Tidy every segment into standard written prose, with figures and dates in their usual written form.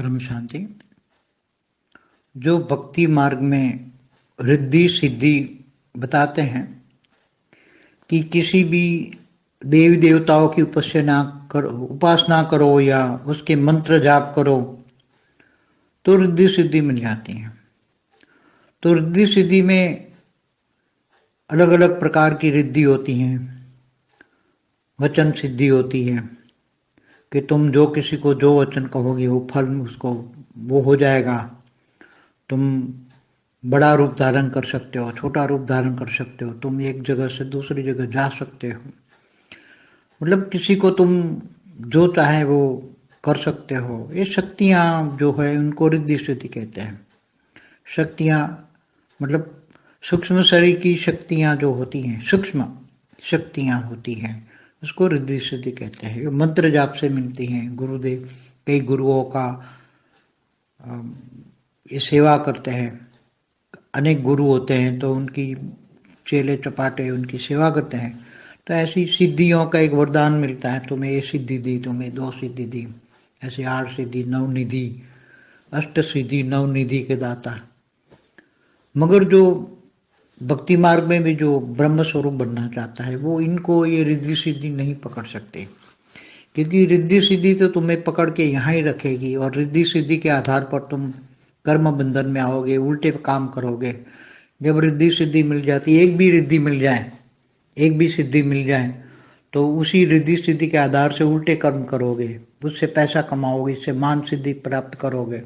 परम शांति। जो भक्ति मार्ग में रिद्धि सिद्धि बताते हैं कि किसी भी देवी देवताओं की उपासना करो या उसके मंत्र जाप करो तो रिद्धि सिद्धि मिल जाती है। तो रिद्धि सिद्धि में अलग अलग प्रकार की रिद्धि होती हैं। वचन सिद्धि होती है कि तुम जो किसी को जो वचन कहोगे वो फल उसको वो हो जाएगा। तुम बड़ा रूप धारण कर सकते हो, छोटा रूप धारण कर सकते हो, तुम एक जगह से दूसरी जगह जा सकते हो। मतलब किसी को तुम जो चाहे वो कर सकते हो। ये शक्तियां जो है उनको रिद्धि सिद्धि कहते हैं। शक्तियां मतलब सूक्ष्म शरीर की शक्तियां जो होती हैं, सूक्ष्म शक्तियां होती हैं, उसको रिद्धि सिद्धि कहते हैं। ये मंत्र जाप से मिलती हैं। गुरुदेव कई गुरुओं का ये सेवा करते हैं। अनेक गुरु होते हैं तो उनकी चेले चपाटे उनकी सेवा करते हैं। तो ऐसी सिद्धियों का एक वरदान मिलता है, तुम्हें ये सिद्धि दी, तुम्हें 2 सिद्धि दी, ऐसे 8 सिद्धि, 9 निधि, अष्ट सिद्धि, 9 निधि के दाता। मगर जो भक्ति मार्ग में भी जो ब्रह्म स्वरूप बनना चाहता है वो इनको ये रिद्धि सिद्धि नहीं पकड़ सकते, क्योंकि रिद्धि सिद्धि तो तुम्हें पकड़ के यहाँ ही रखेगी और रिद्धि सिद्धि के आधार पर तुम कर्म बंधन में आओगे, उल्टे काम करोगे। जब रिद्धि सिद्धि मिल जाती, एक भी रिद्धि मिल जाए, एक भी सिद्धि मिल जाए तो उसी रिद्धि सिद्धि के आधार से उल्टे कर्म करोगे, उससे पैसा कमाओगे, इससे मान सिद्धि प्राप्त करोगे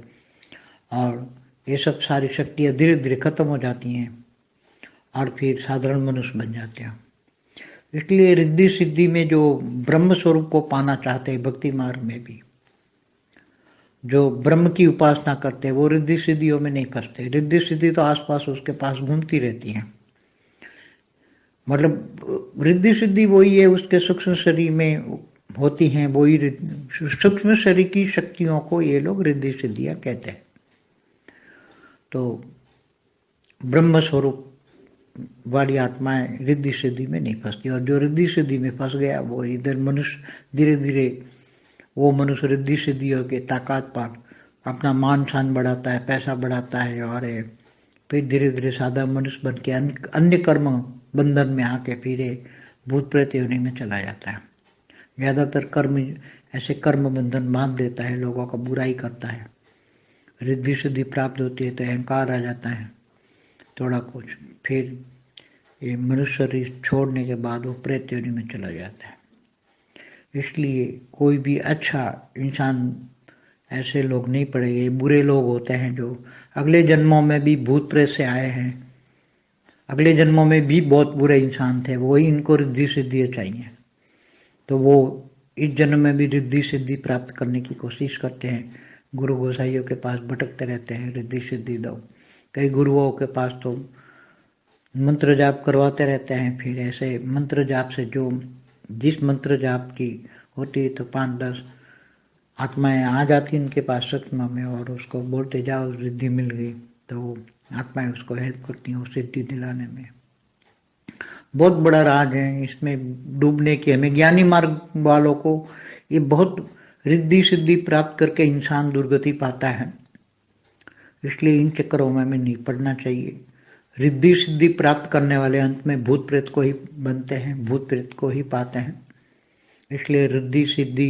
और ये सब सारी शक्तियाँ धीरे धीरे खत्म हो जाती हैं और फिर साधारण मनुष्य बन जाते हैं। इसलिए रिद्धि सिद्धि में जो ब्रह्म स्वरूप को पाना चाहते हैं, भक्ति मार्ग में भी जो ब्रह्म की उपासना करते हैं वो रिद्धि सिद्धियों में नहीं फंसते। रिद्धि सिद्धि तो आसपास उसके पास घूमती रहती हैं। मतलब रिद्धि सिद्धि वही है, उसके सूक्ष्म शरीर में होती हैं, वही सूक्ष्म शरीर की शक्तियों को ये लोग रिद्धि सिद्धियां कहते हैं। तो ब्रह्म स्वरूप वाली आत्माएं रिद्धि सिद्धि में नहीं फंसती, और जो रिद्धि सिद्धि में फंस गया वो इधर मनुष्य धीरे धीरे वो मनुष्य रिद्धि सिद्धियों के ताकत पर अपना मान शान बढ़ाता है, पैसा बढ़ाता है और फिर धीरे धीरे सादा मनुष्य बन के अन्य कर्म बंधन में आके फिर भूत प्रेत योनि में चला जाता है। ज़्यादातर कर्म ऐसे कर्म बंधन बांध देता है, लोगों का बुराई करता है। रिद्धि सिद्धि प्राप्त होती है तो अहंकार आ जाता है थोड़ा कुछ, फिर ये मनुष्य शरीर छोड़ने के बाद वो प्रेत योनि में चला जाता है। इसलिए कोई भी अच्छा इंसान ऐसे लोग नहीं पड़ेंगे। बुरे लोग होते हैं जो अगले जन्मों में भी भूत प्रेत से आए हैं, अगले जन्मों में भी बहुत बुरे इंसान थे, वही इनको रिद्धि सिद्धि चाहिए, तो वो इस जन्म में भी रिद्धि सिद्धि प्राप्त करने की कोशिश करते हैं। गुरु गोसाइयों के पास भटकते रहते हैं, रिद्धि सिद्धि दो। कई गुरुओं के पास तो मंत्र जाप करवाते रहते हैं, फिर ऐसे मंत्र जाप से जो जिस मंत्र जाप की होती है तो 5-10 आत्माएं आ जाती उनके पास सूक्ष्म में और उसको बोलते जाओ रिद्धि मिल गई, तो आत्माएं उसको हेल्प करती हैं उस सिद्धि दिलाने में। बहुत बड़ा राज है इसमें डूबने की। हमें ज्ञानी मार्ग वालों को ये बहुत रिद्धि सिद्धि प्राप्त करके इंसान दुर्गति पाता है, इसलिए इन चक्करों में हमें नहीं पड़ना चाहिए। रिद्धि सिद्धि प्राप्त करने वाले अंत में भूत प्रेत को ही बनते हैं, भूत प्रेत को ही पाते हैं। इसलिए रिद्धि सिद्धि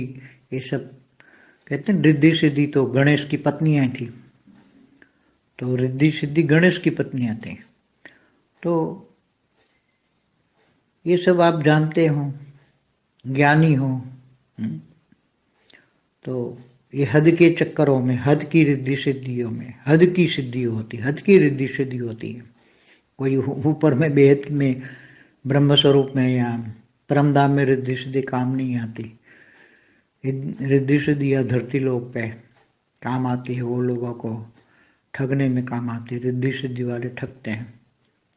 ये सब कहते हैं। रिद्धि सिद्धि तो गणेश की पत्नियां थी, तो रिद्धि सिद्धि गणेश की पत्नियां थी। तो ये सब आप जानते हो, ज्ञानी हो। तो ये हद के चक्करों में, हद की रिद्धि सिद्धियों में हद की सिद्धि होती, हद की रिद्धि सिद्धि होती है। कोई ऊपर में बेहद में ब्रह्म स्वरूप में या परमधाम में रिद्धि सिद्धि काम नहीं आती। रिद्धि सिद्धि या धरती लोक पे काम आती है, वो लोगों को ठगने में काम आती है। रिद्धि सिद्धि वाले ठगते हैं,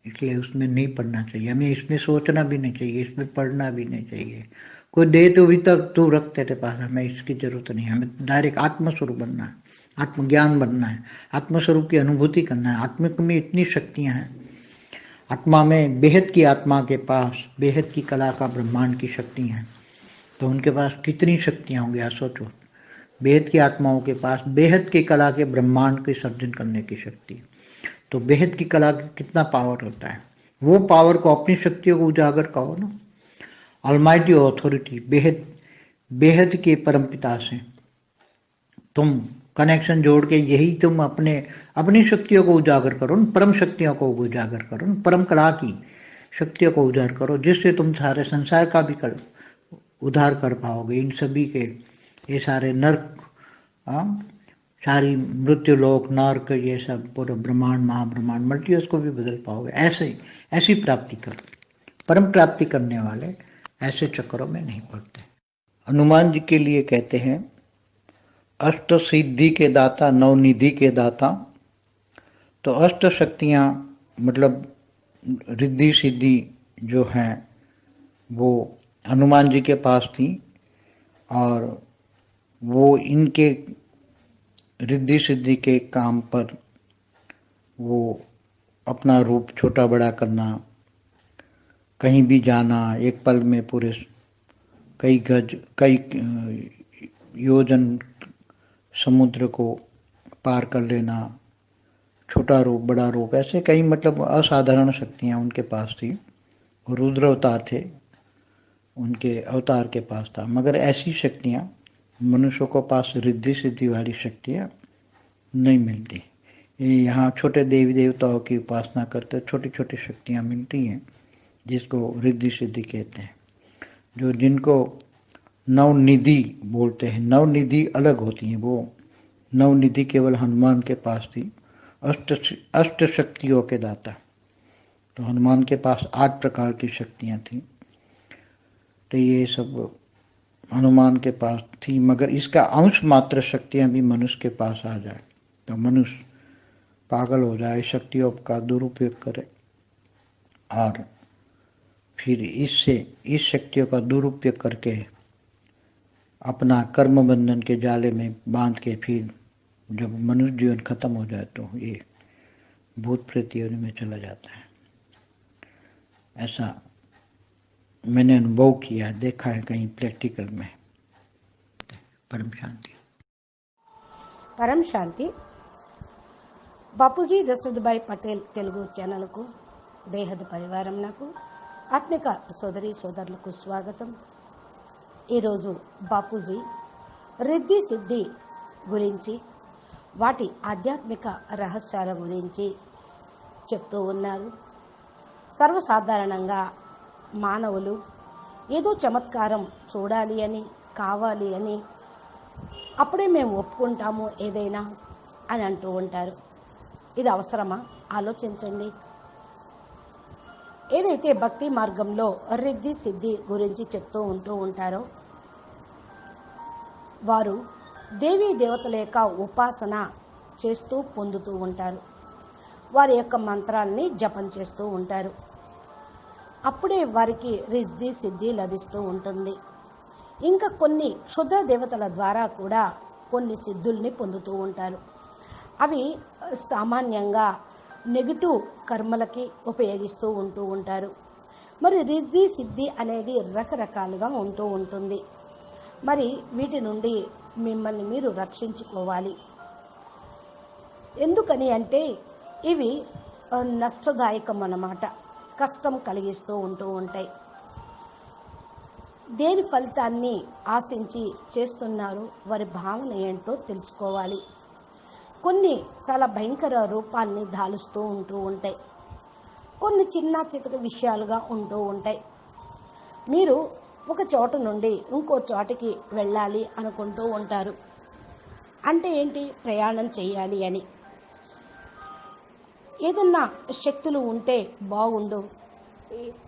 इसलिए उसमें नहीं पढ़ना चाहिए। हमें इसमें सोचना भी नहीं चाहिए, इसमें पढ़ना भी नहीं चाहिए। कोई दे तो भी तक तू रख तेरे पास, हमें इसकी जरूरत नहीं। हमें डायरेक्ट आत्मस्वरूप बनना है, आत्मज्ञान बनना है, आत्मस्वरूप की अनुभूति करना है। आत्मा में इतनी शक्तियां हैं, आत्मा में बेहद की आत्मा के पास बेहद की कला का ब्रह्मांड की शक्ति है, तो उनके पास कितनी शक्तियां होंगी आप सोचो। बेहद की आत्माओं के पास बेहद की कला के ब्रह्मांड के सर्जन करने की शक्ति। तो बेहद की कला का कितना पावर होता है, वो पावर को अपनी शक्तियों को उजागर करो ना। ऑलमाइटी ऑथोरिटी, बेहद बेहद के परमपिता से तुम कनेक्शन जोड़ के यही तुम अपनी शक्तियों को उजागर करो, परम शक्तियों को उजागर करो, परम कला की शक्तियों को उजागर करो, जिससे तुम सारे संसार का भी उद्धार कर पाओगे। इन सभी के ये सारे नर्क, सारी मृत्यु लोक, नर्क, ये सब पूरा ब्रह्मांड, महाब्रह्मांड, मल्टीवर्स को भी बदल पाओगे। ऐसी प्राप्ति करो। परम प्राप्ति करने वाले ऐसे चक्करों में नहीं पड़ते। हनुमान जी के लिए कहते हैं अष्ट सिद्धि के दाता, नवनिधि के दाता। तो अष्ट शक्तियां मतलब रिद्धि सिद्धि जो हैं वो हनुमान जी के पास थी, और वो इनके रिद्धि सिद्धि के काम पर वो अपना रूप छोटा बड़ा करना, कहीं भी जाना, एक पल में पूरे कई गज कई योजन समुद्र को पार कर लेना, छोटा रूप बड़ा रूप, ऐसे कई मतलब असाधारण शक्तियां उनके पास थी। रुद्र अवतार थे, उनके अवतार के पास था। मगर ऐसी शक्तियां मनुष्यों को पास रिद्धि सिद्धि वाली शक्तियां नहीं मिलती। यहाँ छोटे देवी देवताओं की उपासना करते छोटी छोटी शक्तियां मिलती हैं, जिसको रिद्धि सिद्धि कहते हैं। जो जिनको नवनिधि बोलते हैं, नवनिधि अलग होती हैं। वो नवनिधि केवल हनुमान के पास थी, अष्ट शक्तियों के दाता। तो हनुमान के पास 8 प्रकार की शक्तियां थी। तो ये सब हनुमान के पास थी, मगर इसका अंश मात्र शक्तियां भी मनुष्य के पास आ जाए तो मनुष्य पागल हो जाए, शक्तियों का दुरुपयोग करे, और फिर इस शक्तियों का दुरुपयोग करके अपना कर्म बंधन के जाले में बांध के फिर जब मनुष्य जीवन खत्म हो जाए तो ये भूत प्रेत योनि में चला जाता है। ऐसा मैंने अनुभव किया, देखा है कहीं प्रैक्टिकल में। परम शांति। परम शांति। बापूजी दशरथभाई पटेल तेलुगु ఛానల్ కు బేహద్ పరివారం నాకు ఆత్మిక సోదరి సోదరులకు స్వాగతం। ఈరోజు బాపూజీ రిద్ధి సిద్ధి గురించి, వాటి ఆధ్యాత్మిక రహస్యాల గురించి చెప్తూ ఉన్నారు। సర్వసాధారణంగా మానవులు ఏదో చమత్కారం చూడాలి అని, కావాలి అని, అప్పుడే మేము ఒప్పుకుంటాము ఏదైనా అని అంటూ ఉంటారు। ఇది అవసరమా? ఆలోచించండి। ఏదైతే భక్తి మార్గంలో రిద్ధి సిద్ధి గురించి చెప్తూ ఉంటూ ఉంటారో వారు దేవీ దేవతల యొక్క ఉపాసన చేస్తూ పొందుతూ ఉంటారు, వారి యొక్క మంత్రాల్ని జపం చేస్తూ ఉంటారు। అప్పుడే వారికి రిద్ధి సిద్ధి లభిస్తూ ఉంటుంది। ఇంకా కొన్ని క్షుద్ర దేవతల ద్వారా కూడా కొన్ని సిద్ధుల్ని పొందుతూ ఉంటారు। అవి సామాన్యంగా నెగిటివ్ కర్మలకి ఉపయోగిస్తూ ఉంటూ ఉంటారు। మరి రిద్ధి సిద్ధి అనేది రకరకాలుగా ఉంటూ ఉంటుంది। మరి వీటి నుండి మిమ్మల్ని మీరు రక్షించుకోవాలి। ఎందుకని అంటే ఇవి నష్టదాయకం అన్నమాట, కష్టం కలిగిస్తూ ఉంటూ ఉంటాయి। దేని ఫలితాన్ని ఆశించి చేస్తున్నారు, వారి భావన ఏంటో తెలుసుకోవాలి। కొన్ని చాలా భయంకర రూపాన్ని దాలుస్తూ ఉంటూ ఉంటాయి, కొన్ని చిన్న చితక విషయాలుగా ఉంటూ ఉంటాయి। మీరు ఒక చోట నుండి ఇంకో చోటికి వెళ్ళాలి అనుకుంటూ ఉంటారు, అంటే ఏంటి? ప్రయాణం చేయాలి అని। ఏదన్నా శక్తులు ఉంటే బాగుండు,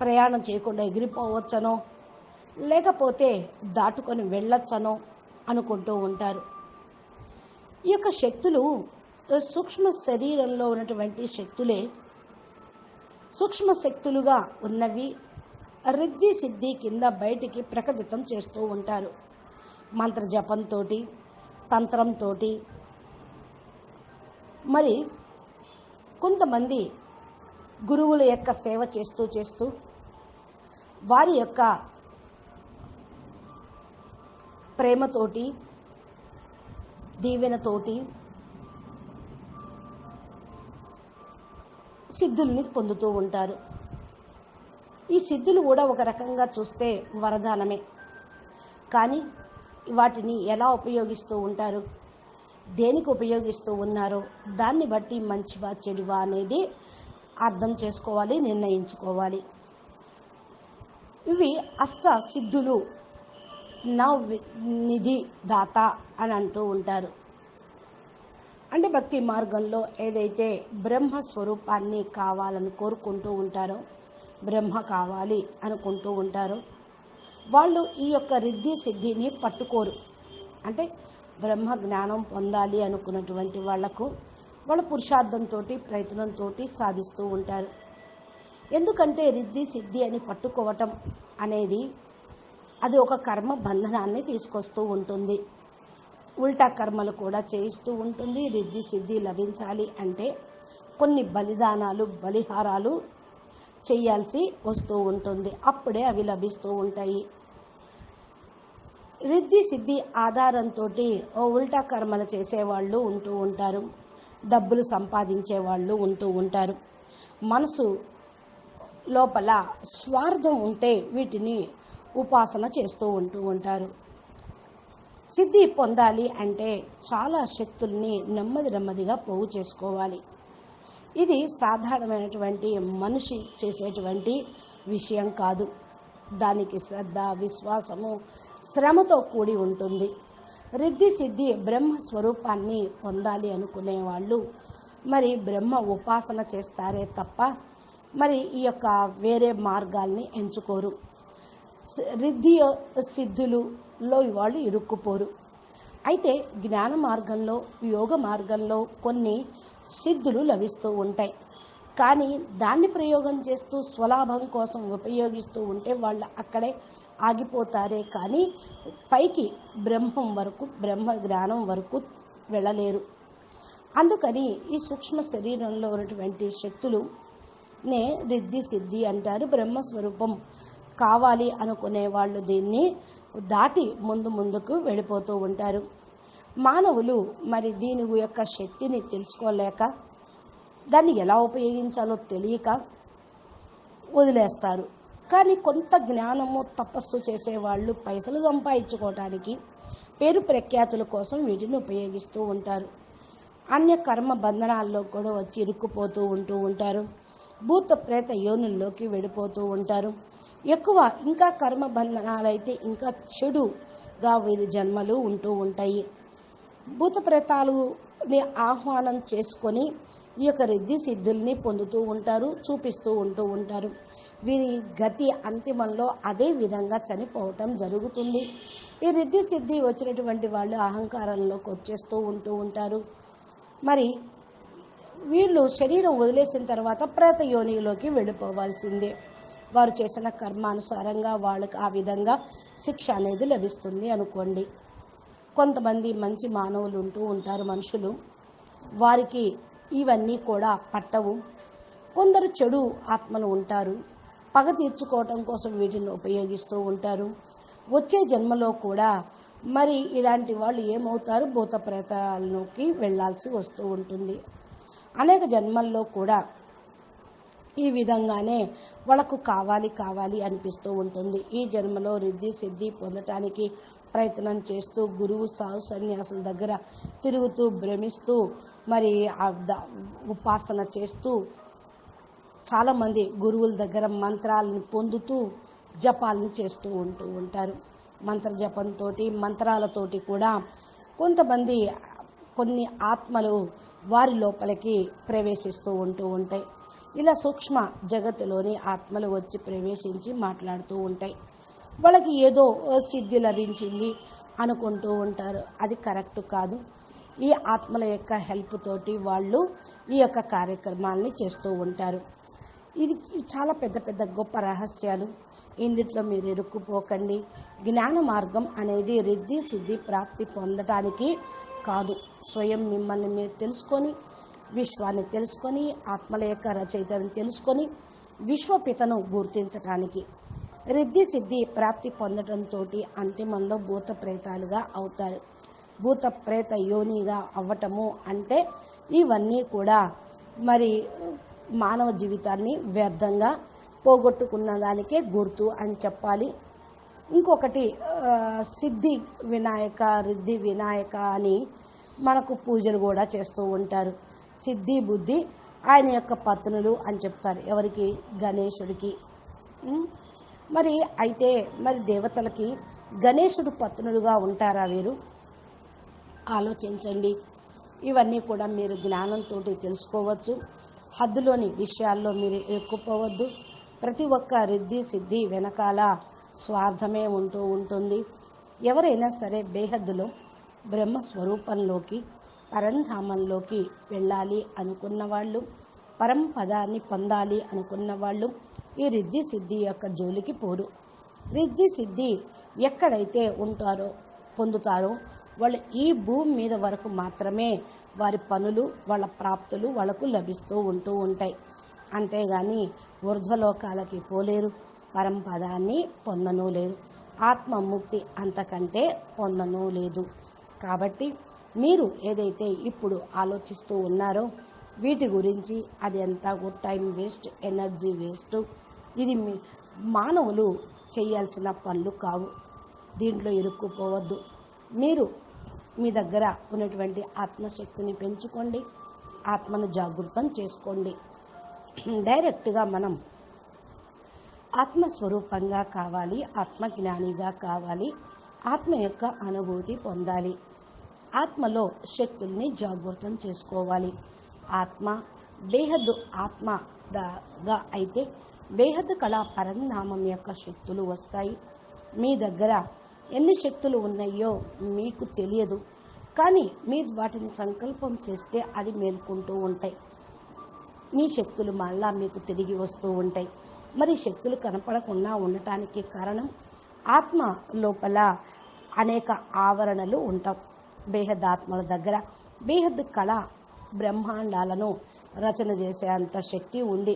ప్రయాణం చేయకుండా ఎగిరిపోవచ్చనో లేకపోతే దాటుకొని వెళ్ళొచ్చనో అనుకుంటూ ఉంటారు। ఈ యొక్క శక్తులు సూక్ష్మ శరీరంలో ఉన్నటువంటి శక్తులే। సూక్ష్మ శక్తులుగా ఉన్నవి రిద్ధి సిద్ధి కింద బయటికి ప్రకటితం చేస్తూ ఉంటారు, మంత్ర జపంతో, తంత్రంతో। మరి కొంతమంది గురువుల యొక్క సేవ చేస్తూ వారి యొక్క ప్రేమతోటి దీవెనతోటి సిద్ధుల్ని పొందుతూ ఉంటారు. ఈ సిద్ధులు కూడా ఒక రకంగా చూస్తే వరదానమే. కానీ వాటిని ఎలా ఉపయోగిస్తూ ఉంటారు, దేనికి ఉపయోగిస్తూ ఉన్నారో దాన్ని బట్టి మంచివా చెడువా అనేది అర్థం చేసుకోవాలి, నిర్ణయించుకోవాలి. ఇవి అష్ట సిద్ధులు నిధి దాత అని అంటూ ఉంటారు. అంటే భక్తి మార్గంలో ఏదైతే బ్రహ్మ స్వరూపాన్ని కావాలని కోరుకుంటూ ఉంటారో, బ్రహ్మ కావాలి అనుకుంటూ ఉంటారో వాళ్ళు ఈ యొక్క రిద్ధి సిద్ధిని పట్టుకోరు. అంటే బ్రహ్మ జ్ఞానం పొందాలి అనుకున్నటువంటి వాళ్లకు వాళ్ళ పురుషార్థంతో ప్రయత్నంతో సాధిస్తూ ఉంటారు. ఎందుకంటే రిద్ధి సిద్ధి అని పట్టుకోవటం అనేది అది ఒక కర్మ బంధనాన్ని తీసుకొస్తూ ఉంటుంది. ఉల్టా కర్మలు కూడా చేయిస్తూ ఉంటుంది. రిద్ధి సిద్ధి లభించాలి అంటే కొన్ని బలిదానాలు బలిహారాలు చేయాల్సి వస్తూ ఉంటుంది. అప్పుడే అవి లభిస్తూ ఉంటాయి. రిద్ధి సిద్ధి ఆధారంతో ఉల్టా కర్మలు చేసేవాళ్ళు ఉంటూ ఉంటారు, డబ్బులు సంపాదించే వాళ్ళు ఉంటూ ఉంటారు. మనసు లోపల స్వార్థం ఉంటే వీటిని ఉపాసన చేస్తూ ఉంటూ ఉంటారు. సిద్ధి పొందాలి అంటే చాలా శక్తుల్ని నెమ్మదిగా పోగు చేసుకోవాలి. ఇది సాధారణమైనటువంటి మనిషి చేసేటువంటి విషయం కాదు. దానికి శ్రద్ధ, విశ్వాసము, శ్రమతో కూడి ఉంటుంది. రిద్ధి సిద్ధి బ్రహ్మ స్వరూపాన్ని పొందాలి అనుకునే వాళ్ళు మరి బ్రహ్మ ఉపాసన చేస్తారే తప్ప మరి ఈ యొక్క వేరే మార్గాల్ని ఎంచుకోరు. రిద్ధి సిద్ధులలో వాళ్ళు ఇరుక్కుపోరు. అయితే జ్ఞాన మార్గంలో, యోగ మార్గంలో కొన్ని సిద్ధులు లభిస్తూ ఉంటాయి. కానీ దాన్ని ప్రయోగం చేస్తూ స్వలాభం కోసం ఉపయోగిస్తూ ఉంటే వాళ్ళు అక్కడే ఆగిపోతారే కానీ పైకి బ్రహ్మం వరకు, బ్రహ్మ జ్ఞానం వరకు వెళ్ళలేరు. అందుకని ఈ సూక్ష్మ శరీరంలో ఉన్నటువంటి శక్తులునే రిద్ధి సిద్ధి అంటారు. బ్రహ్మస్వరూపం కావాలి అనుకునే వాళ్ళు దీన్ని దాటి ముందుకు వెళ్ళిపోతూ ఉంటారు. మానవులు మరి దీని యొక్క శక్తిని తెలుసుకోలేక, దాన్ని ఎలా ఉపయోగించాలో తెలియక వదిలేస్తారు. కానీ కొంత జ్ఞానము, తపస్సు చేసేవాళ్ళు పైసలు సంపాదించుకోవటానికి, పేరు ప్రఖ్యాతుల కోసం వీటిని ఉపయోగిస్తూ ఉంటారు. అన్య కర్మ బంధనాల్లో కూడా వచ్చి ఇరుక్కుపోతూ ఉంటూ ఉంటారు. భూత ప్రేత యోనుల్లోకి వెళ్ళిపోతూ ఉంటారు. ఎక్కువ ఇంకా కర్మ బంధనాలైతే ఇంకా చెడుగా వీరి జన్మలు ఉంటూ ఉంటాయి. భూత ప్రేతాలని ఆహ్వానం చేసుకొని ఈ యొక్క రిద్ధి సిద్ధుల్ని పొందుతూ ఉంటారు, చూపిస్తూ ఉంటూ ఉంటారు. వీరి గతి అంతిమంలో అదే విధంగా చనిపోవటం జరుగుతుంది. ఈ రిద్ధి సిద్ధి వచ్చినటువంటి వాళ్ళు అహంకారంలోకి వచ్చేస్తూ ఉంటూ ఉంటారు. మరి వీళ్ళు శరీరం వదిలేసిన తర్వాత ప్రేత యోనిలోకి వెళ్ళిపోవాల్సిందే. వారు చేసిన కర్మానుసారంగా వాళ్ళకి ఆ విధంగా శిక్ష అనేది లభిస్తుంది అనుకోండి. కొంతమంది మంచి మానవులు ఉంటూ ఉంటారు, మనుషులు, వారికి ఇవన్నీ కూడా పట్టవు. కొందరు చెడు ఆత్మలు ఉంటారు, పగ తీర్చుకోవటం కోసం వీటిని ఉపయోగిస్తూ ఉంటారు. వచ్చే జన్మలో కూడా మరి ఇలాంటి వాళ్ళు ఏమవుతారు, భూత ప్రేతాలలోకి వెళ్ళాల్సి వస్తూ ఉంటుంది. అనేక జన్మల్లో కూడా ఈ విధంగానే వాళ్ళకు కావాలి అనిపిస్తూ ఉంటుంది. ఈ జన్మలో రిద్ధి సిద్ధి పొందటానికి ప్రయత్నం చేస్తూ గురువు సాధు సన్యాసుల దగ్గర తిరుగుతూ భ్రమిస్తూ మరి ఉపాసన చేస్తూ చాలామంది గురువుల దగ్గర మంత్రాలను పొందుతూ జపాలను చేస్తూ ఉంటూ ఉంటారు. మంత్ర జపంతో, మంత్రాలతోటి కూడా కొంతమంది కొన్ని ఆత్మలు వారి లోపలికి ప్రవేశిస్తూ ఉంటూ ఉంటాయి. ఇలా సూక్ష్మ జగత్తులోని ఆత్మలు వచ్చి ప్రవేశించి మాట్లాడుతూ ఉంటాయి. వాళ్ళకి ఏదో సిద్ధి లభించింది అనుకుంటూ ఉంటారు. అది కరెక్ట్ కాదు. ఈ ఆత్మల యొక్క హెల్ప్ తోటి వాళ్ళు ఈ యొక్క కార్యక్రమాల్ని చేస్తూ ఉంటారు. ఇది చాలా పెద్ద గొప్ప రహస్యాలు. ఇందులో మీరు ఇరుక్కుపోకండి. జ్ఞాన మార్గం అనేది రిద్ధి సిద్ధి ప్రాప్తి పొందటానికి కాదు, స్వయం మిమ్మల్ని మీరు తెలుసుకొని, విశ్వాన్ని తెలుసుకొని, ఆత్మల యొక్క రచయితను తెలుసుకొని, విశ్వపితను గుర్తించటానికి. రిద్ధి సిద్ధి ప్రాప్తి పొందటంతో అంతిమంలో భూత ప్రేతాలుగా అవుతారు. భూత ప్రేత యోనిగా అవ్వటము అంటే ఇవన్నీ కూడా మరి మానవ జీవితాన్ని వ్యర్థంగా పోగొట్టుకున్న దానికే గుర్తు అని చెప్పాలి. ఇంకొకటి సిద్ధి వినాయక, రిద్ధి వినాయక అని మనకు పూజలు కూడా చేస్తూ ఉంటారు. సిద్ధి బుద్ధి ఆయన యొక్క పత్నులు అని చెప్తారు. ఎవరికి? గణేశుడికి. మరి అయితే మరి దేవతలకి గణేశుడు పత్నులుగా ఉంటారా వీరు? ఆలోచించండి. ఇవన్నీ కూడా మీరు జ్ఞానంతో తెలుసుకోవచ్చు. హద్దులోని విషయాల్లో మీరు ఇరుక్కుపోవద్దు. ప్రతి ఒక్క రిద్ధి సిద్ధి వెనకాల స్వార్థమే ఉంటూ ఉంటుంది. ఎవరైనా సరే బేహద్దులో బ్రహ్మస్వరూపంలోకి, పరంధామంలోకి వెళ్ళాలి అనుకున్న వాళ్ళు, పరంపదాన్ని పొందాలి అనుకున్న వాళ్ళు ఈ రిద్ధి సిద్ధి యొక్క జోలికి పోరు. రిద్ధి సిద్ధి ఎక్కడైతే ఉంటారో పొందుతారో వాళ్ళు ఈ భూమి మీద వరకు మాత్రమే వారి పనులు, వాళ్ళ ప్రాప్తులు వాళ్ళకు లభిస్తూ ఉంటాయి. అంతేగాని ఊర్ధ్వలోకాలకి పోలేరు, పరంపదాన్ని పొందనూ లేరు, ఆత్మముక్తి అంతకంటే పొందనూ లేదు. కాబట్టి మీరు ఏదైతే ఇప్పుడు ఆలోచిస్తూ ఉన్నారో వీటి గురించి అది అంతా టైం వేస్ట్, ఎనర్జీ వేస్ట్. ఇది మానవులు చేయాల్సిన పనులు కావు. దీంట్లో ఇరుక్కుపోవద్దు. మీరు మీ దగ్గర ఉన్నటువంటి ఆత్మశక్తిని పెంచుకోండి, ఆత్మను జాగృతం చేసుకోండి. డైరెక్ట్గా మనం ఆత్మస్వరూపంగా కావాలి, ఆత్మజ్ఞానిగా కావాలి, ఆత్మ యొక్క అనుభూతి పొందాలి. ఆత్మలో శక్తుల్ని జాగృతం చేసుకోవాలి. ఆత్మ బేహద్దు ఆత్మగా అయితే బేహద్దు కళా పరంధామం యొక్క శక్తులు వస్తాయి. మీ దగ్గర ఎన్ని శక్తులు ఉన్నాయో మీకు తెలియదు, కానీ మీరు వాటిని సంకల్పం చేస్తే అది మేల్కొంటూ ఉంటాయి. మీ శక్తులు మళ్ళా మీకు తిరిగి వస్తూ ఉంటాయి. మరి శక్తులు కనపడకుండా ఉండటానికి కారణం ఆత్మ లోపల అనేక ఆవరణలు ఉంటాం. బేహద్ ఆత్మల దగ్గర బేహద్ కళ బ్రహ్మాండాలను రచన చేసే అంత శక్తి ఉంది.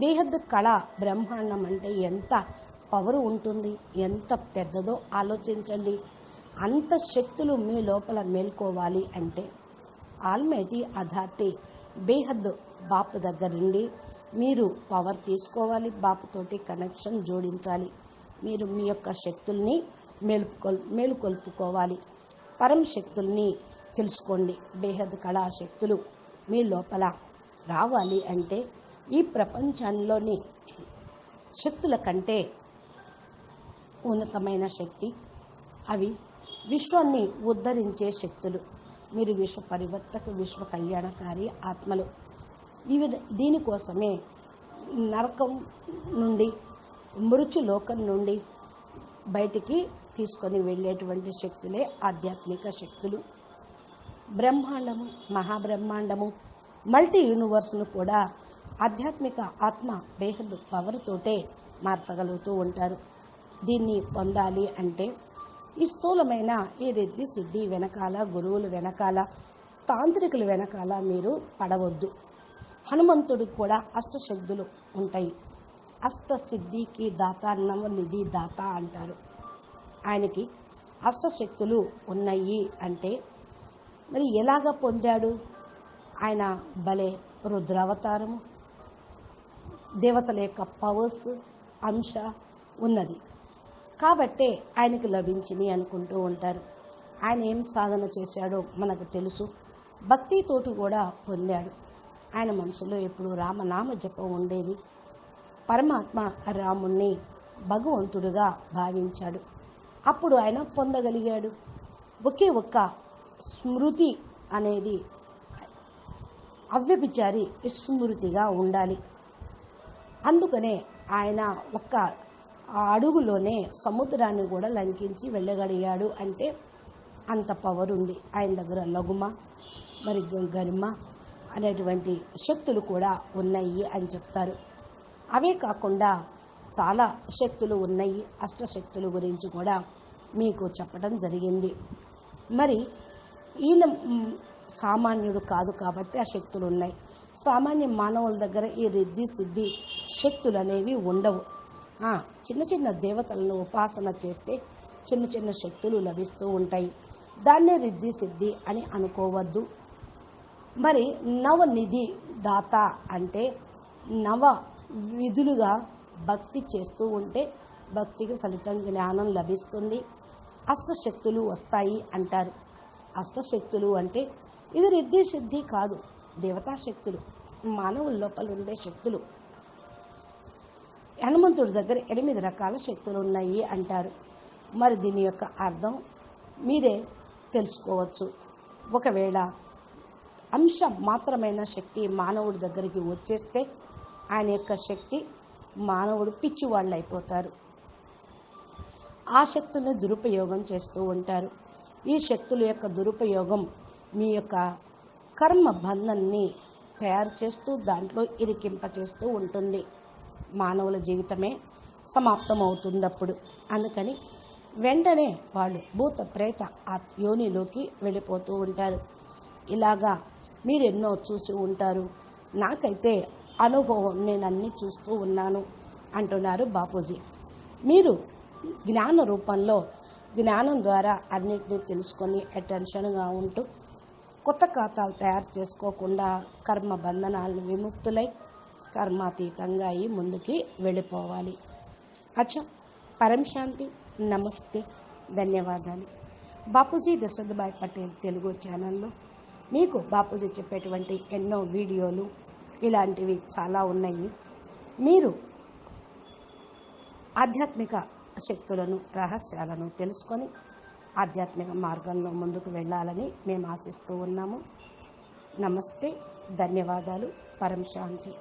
బేహద్ కళ బ్రహ్మాండం అంటే ఎంత పవర్ ఉంటుంది, ఎంత పెద్దదో ఆలోచించండి. అంత శక్తులు మీ లోపల మేల్కోవాలి అంటే ఆల్మైటీ అథారిటీ బేహద్ బాపు దగ్గర నుండి మీరు పవర్ తీసుకోవాలి, బాపుతోటి కనెక్షన్ జోడించాలి. మీరు మీ యొక్క శక్తుల్ని మేలుకొల్పుకోవాలి. పరం శక్తుల్ని తెలుసుకోండి. బేహద్ కళా శక్తులు మీ లోపల రావాలి అంటే ఈ ప్రపంచంలోని శక్తుల కంటే ఉన్నతమైన శక్తి, అవి విశ్వాన్ని ఉద్ధరించే శక్తులు. మీరు విశ్వ పరివర్తక, విశ్వ కళ్యాణకారి ఆత్మలు. ఇవి దీనికోసమే నరకం నుండి, మృత్యులోకం నుండి బయటికి తీసుకొని వెళ్ళేటువంటి శక్తులే ఆధ్యాత్మిక శక్తులు. బ్రహ్మాండము, మహాబ్రహ్మాండము, మల్టీ యూనివర్స్ను కూడా ఆధ్యాత్మిక ఆత్మ బేహద్ పవర్ తోటే మార్చగలుగుతూ ఉంటారు. దీన్ని పొందాలి అంటే ఈ స్థూలమైన ఈ రిద్ధి సిద్ధి వెనకాల, గురువుల వెనకాల, తాంత్రికుల వెనకాల మీరు పడవద్దు. హనుమంతుడికి కూడా అష్టశక్తులు ఉంటాయి. అష్టసిద్ధికి దాత, నవనిధి దాత అంటారు. ఆయనకి అష్టశక్తులు ఉన్నాయి అంటే మరి ఎలాగ పొందాడు? ఆయన భలే రుద్రావతారము, దేవతల యొక్క పవర్స్ అంశ ఉన్నది కాబట్టే ఆయనకు లభించింది అనుకుంటూ ఉంటారు. ఆయన ఏం సాధన చేశాడో మనకు తెలుసు. భక్తితోటి కూడా పొందాడు. ఆయన మనసులో ఎప్పుడు రామనామ జపం ఉండేది. పరమాత్మ రాముణ్ణి భగవంతుడుగా భావించాడు. అప్పుడు ఆయన పొందగలిగాడు. ఒకే ఒక్క స్మృతి అనేది అవ్యభిచారి స్మృతిగా ఉండాలి. అందుకనే ఆయన ఒక్క అడుగులోనే సముద్రాన్ని కూడా లంకించి వెళ్ళగలిగాడు అంటే అంత పవర్ ఉంది ఆయన దగ్గర. లఘుమ మరి గరిమ అనేటువంటి శక్తులు కూడా ఉన్నాయి అని చెప్తారు. అవే కాకుండా చాలా శక్తులు ఉన్నాయి. అష్టశక్తుల గురించి కూడా మీకు చెప్పడం జరిగింది. మరి ఈయన సామాన్యుడు కాదు కాబట్టి ఆ శక్తులు ఉన్నాయి. సామాన్య మానవుల దగ్గర ఈ రిద్ధి సిద్ధి శక్తులు అనేవి ఉండవు. చిన్న చిన్న దేవతలను ఉపాసన చేస్తే చిన్న చిన్న శక్తులు లభిస్తూ ఉంటాయి. దాన్నే రిద్ధి సిద్ధి అని అనుకోవద్దు. మరి నవనిధి దాత అంటే నవ విధులుగా భక్తి చేస్తూ ఉంటే భక్తికి ఫలితం జ్ఞానం లభిస్తుంది, అష్టశక్తులు వస్తాయి అంటారు. అష్టశక్తులు అంటే ఇది రిద్ధి సిద్ధి కాదు, దేవతా శక్తులు, మానవుల లోపల ఉండే శక్తులు. హనుమంతుడి దగ్గర 8 రకాల శక్తులు ఉన్నాయి అంటారు. మరి దీని యొక్క అర్థం మీరే తెలుసుకోవచ్చు. ఒకవేళ అంశ మాత్రమైన శక్తి మానవుడి దగ్గరికి వచ్చేస్తే ఆయన యొక్క శక్తి మానవుడు పిచ్చివాళ్ళు అయిపోతారు. ఆ శక్తుల్ని దురుపయోగం చేస్తూ ఉంటారు. ఈ శక్తుల యొక్క దురుపయోగం మీ యొక్క కర్మ బంధాన్ని తయారు చేస్తూ దాంట్లో ఇరికింపచేస్తూ ఉంటుంది. మానవుల జీవితమే సమాప్తమవుతుంది అప్పుడు. అందుకని వెంటనే వాళ్ళు భూత ప్రేత యోనిలోకి వెళ్ళిపోతూ ఉంటారు. ఇలాగా మీరు ఎన్నో చూసి ఉంటారు. నాకైతే అనుభవం, నేను అన్నీ చూస్తూ ఉన్నాను అంటున్నారు బాపూజీ. మీరు జ్ఞాన రూపంలో జ్ఞానం ద్వారా అన్నిటినీ తెలుసుకొని అటెన్షన్గా ఉంటూ కొత్త ఖాతాలు తయారు చేసుకోకుండా కర్మ బంధనాలను విముక్తులై కర్మాతీతంగా అయి ముందుకి వెళ్ళిపోవాలి. అచ్చా, పరం శాంతి. నమస్తే, ధన్యవాదాలు. బాపూజీ దశరథభాయ్ పటేల్ తెలుగు ఛానల్లో మీకు బాపూజీ చెప్పేటువంటి ఎన్నో వీడియోలు ఇలాంటివి చాలా ఉన్నాయి. మీరు ఆధ్యాత్మిక శక్తులను, రహస్యాలను తెలుసుకొని ఆధ్యాత్మిక మార్గంలో ముందుకు వెళ్ళాలని మేము ఆశిస్తూ ఉన్నాము. నమస్తే, ధన్యవాదాలు. పరం శాంతి.